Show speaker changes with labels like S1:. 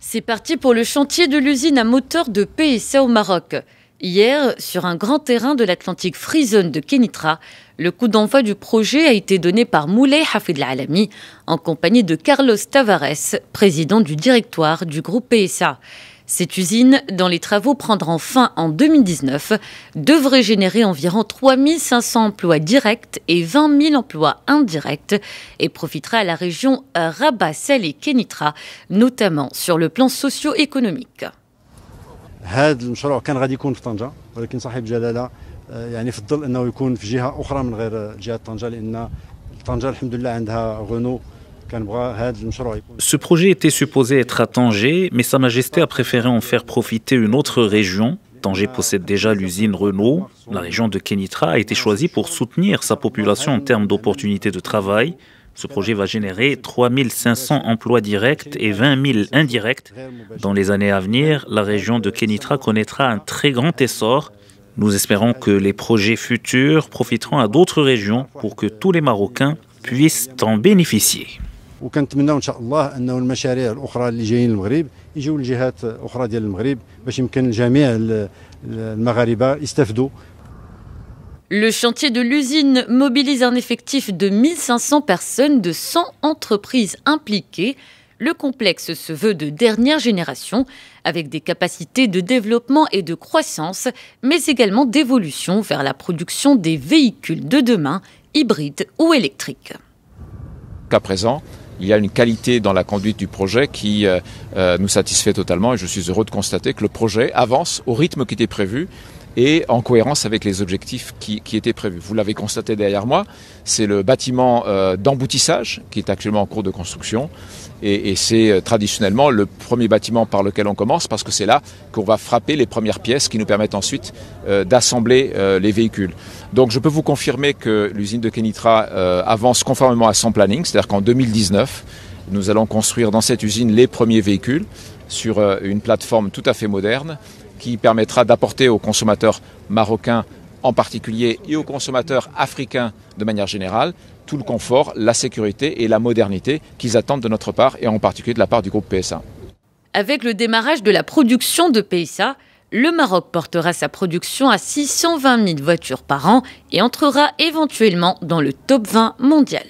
S1: C'est parti pour le chantier de l'usine à moteur de PSA au Maroc. Hier, sur un grand terrain de l'Atlantic Free Zone de Kenitra, le coup d'envoi du projet a été donné par Moulay Hafid Al-Alami en compagnie de Carlos Tavares, président du directoire du groupe PSA. Cette usine, dont les travaux prendront fin en 2019, devrait générer environ 3500 emplois directs et 20 000 emplois indirects et profitera à la région Rabat, Sel et Kenitra, notamment sur le plan socio-économique.
S2: هذا المشروع كان غادي يكون في طنجة، ولكن صاحب جلالة يعني فضل انه يكون في جهة أخرى من غير جهة طنجة، لأن طنجة الحمد لله عندها غنو.
S3: Ce projet était supposé être à Tanger, mais Sa Majesté a préféré en faire profiter une autre région. Tanger possède déjà l'usine Renault. La région de Kenitra a été choisie pour soutenir sa population en termes d'opportunités de travail. Ce projet va générer 3500 emplois directs et 20 000 indirects. Dans les années à venir, la région de Kenitra connaîtra un très grand essor. Nous espérons que les projets futurs profiteront à d'autres régions pour que tous les Marocains puissent en bénéficier.
S2: وكنتمناو ان شاء الله انه المشاريع الاخرى اللي جايين للمغرب يجيو لجهات اخرى ديال المغرب باش يمكن جميع المغاربه يستافدوا.
S1: Le chantier de l'usine mobilise un effectif de 1500 personnes de 100 entreprises impliquées. Le complexe se veut de dernière génération, avec des capacités de développement et de croissance, mais également d'évolution vers la production des véhicules de demain, hybrides ou électriques.
S4: Qu'à présent, il y a une qualité dans la conduite du projet qui nous satisfait totalement et je suis heureux de constater que le projet avance au rythme qui était prévu et en cohérence avec les objectifs qui étaient prévus. Vous l'avez constaté derrière moi, c'est le bâtiment d'emboutissage qui est actuellement en cours de construction et c'est traditionnellement le premier bâtiment par lequel on commence parce que c'est là qu'on va frapper les premières pièces qui nous permettent ensuite d'assembler les véhicules. Donc je peux vous confirmer que l'usine de Kenitra avance conformément à son planning, c'est-à-dire qu'en 2019, nous allons construire dans cette usine les premiers véhicules sur une plateforme tout à fait moderne qui permettra d'apporter aux consommateurs marocains en particulier et aux consommateurs africains de manière générale tout le confort, la sécurité et la modernité qu'ils attendent de notre part et en particulier de la part du groupe PSA.
S1: Avec le démarrage de la production de PSA, le Maroc portera sa production à 620 000 voitures par an et entrera éventuellement dans le top 20 mondial.